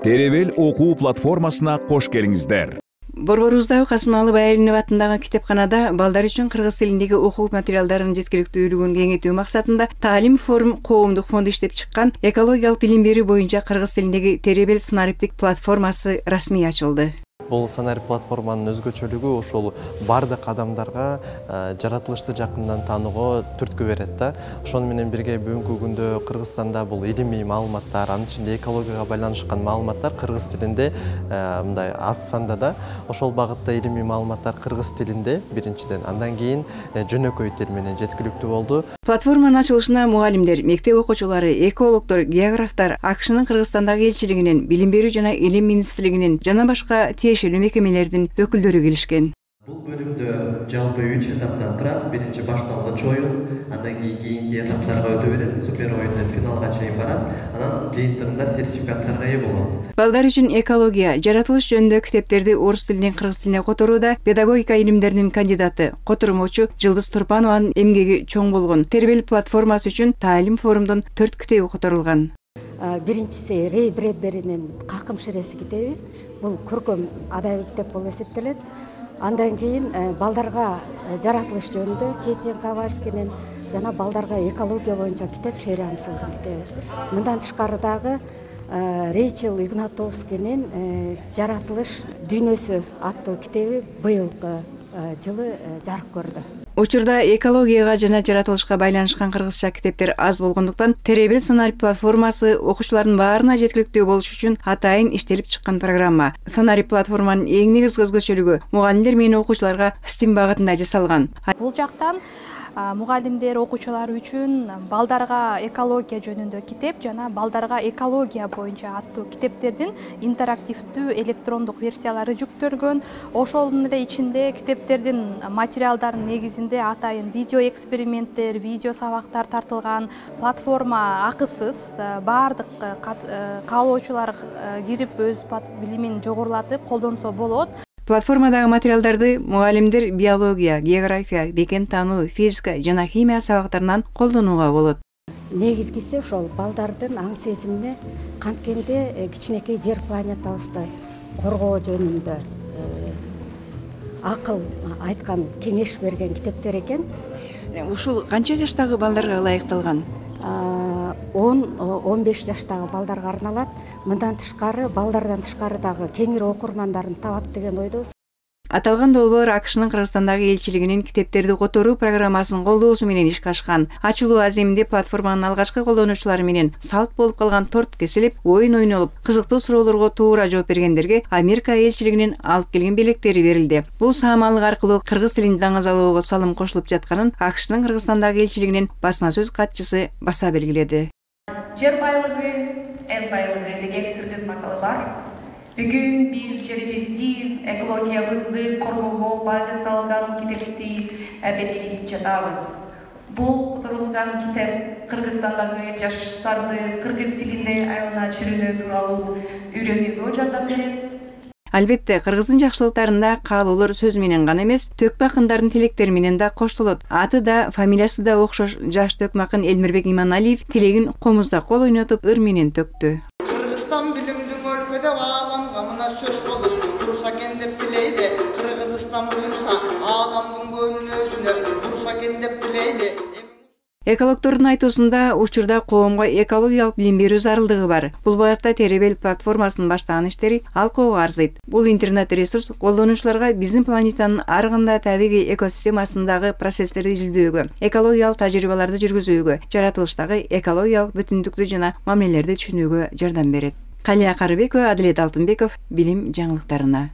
Теребел окуу платформасына кош келиңиздер. Борборубуздагы Касымалы Баялинов атындагы китепканада балдар үчүн кыргыз тилиндеги окуу материалдарын жеткиликтүүлүгүн кеңейтүү максатында Таалим форум коомдук фонду иштеп чыккан экологиялык билим берүү боюнча кыргыз тилиндеги Теребел санариптик платформасы расмий ачылды. Бұл санарип платформанын өзгөчөлүгү ошол бардык адамдарга жаратылышты жакындан таанууга түрткү берет да. Ошону менен бирге бүгүнкү күндө Кыргызстанда бул илимий маалыматтар, анын ичинде экологияга байланышкан маалыматтар кыргыз тилинде мындай аз санда да. Ошол багытта илимий маалыматтар кыргыз тилинде биринчиден, андан кийин жөнөкөй тил менен жеткиликтүү болду. Платформанын ачылышына мугалимдер, мектеп окуучулары, экологдор, географтар, АКШнын Кыргызстандагы элчилигинин, билим берүү жана илим министрлигинин жана башка тиешелүү мекемелердин өкүлдөрү келишкен. Бул бөлүмдө жалпы 3 этаптан турат. Биринчи башталгыч оюн, андан кийинки этаптарга өтө берет, супер оюндан финалга чейин барат, анан жыйынтыгында сертификаттарга ээ болот. Балдар үчүн экология, жаратылыш жөнүндө китептерди орус тилинен кыргыз тилине которууда педагогика илимдеринин кандидаты, котурмочу Жылдыз Турпанованын эмгеги чоң болгон. Теребел платформасы үчүн Таалим форумдун 4 китеби которулган. Биринчиси Рей Брэдберинин Какым ширеси китеби. Бул көркөм адабий китеп болуп эсептелет. Андан кийин балдарга жаратылыш жөнүндө Кетен Ковальскийнин жана балдарга экология боюнча китеп Шерия Амсылдын китеби. Мындан тышкары дагы Рейчел Игнатовскийнин Жаратылыш дүйнөсү аттуу китеби быйылкы жылы жарык көрдү. Учурда экологияга жана жаратылышка байланышкан кыргызча китептер аз болгондуктан Теребел санарип платформасы окуучулардын баарына жеткиликтүү болуш үчүн атайын иштелип чыккан программа. Санарип платформанын эң негизги өзгөчөлүгү мугалимдер менен окуучуларга стим багытында жасалган. Бул жактан мугалимдер окуучулар үчүн балдарга экология жөнүндө китеп жана балдарга экология боюнча аттуу китептердин интерактивдүү электрондук версиялары жүктөлгөн. Ошонун эле ичинде китептердин материалдарынын негизинде атайын видео эксперименттер, видео сабактар тартылган. Платформа акысыз, баардык каалоочулар кирип өз билимин жогорулатып колдонсо болот. Платформадагы материалдарды мугалимдер биология, география, бекен таануу, физика жана химия сабактарынан колдонууга болот. Негизгиси ошол балдардын аң сезимине канткенде кичинекей жер планетабызды коргоо жөнүндө акыл айткан, кеңеш берген китептер экен. Ушул канча жаштагы балдарга ылайыкталган? 10-15 жаштагы балдарга арналат. Мындан тышкары балдардан тышкары дагы кеңири окурмандарын табат деген ойдобуз. Аталган долбоор АКШнын Кыргызстандагы элчилигинин китептерди которуу программасын колдоосу менен ишке ашкан. Ачылуу аземинде платформанын алгачкы колдонуучулары менен салт болуп калган торт кесилип, ойун ойнолуп, кызыктуу суроолорго туура жооп бергендерге Америка элчилигинин алып келген белектери берилди. Бул саамалык аркылуу кыргыз тилин даңазалоого салым кошулуп жатканын АКШнын Кыргызстандагы элчилигинин басма сөз катчысы баса белгиледи. Жер байлыгы, эл байлыгы деген кыргыз макалы бар. Бүгүн биз жерибизди, экологиябызды коргоого багытталган китепти белгилеп жатабыз. Бул которулган китеп Кыргызстандагы жаштарды кыргыз тилинде айылына чүрүнүү тууралуу үйрөнүүгө жардам берет. Албетте, кыргыздын жакшылыктарында каалоолор сөз менен гана эмес, төкмө акындардын тилектери менен да коштолот. Аты да, фамилиясы да окшош жаш төкмө акын Элмирбек Иманалиев тилегин комузда кол ойнотуп ыр менен төктү. Кыргызстан билимдүү өлкөдө ааламга мына сөз болуп турса экен деп тилейли. Кыргызстан буйрса ааламдын көңүлүн өзүнө турса экен деп тилейли. Экологдордун айтуусунда учурда коомго экологиялык билим берүү зарылдыгы бар. Бул багытта Теребел платформасынын баштаган иштери алкоого арзыйт. Бул интернет-ресурс колдонуучуларга биздин планетанын ар кандай табигый экосистемасындагы процесстерди изилдөөгө, экологиялык тажрыйбаларды жүргүзүүгө, жаратылыштагы экологиялык бүтүндүктү жана мамилелерди түшүнүүгө жардам берет. Калия Карыбекова, Адилет Алтынбеков, билим жаңылыктарына.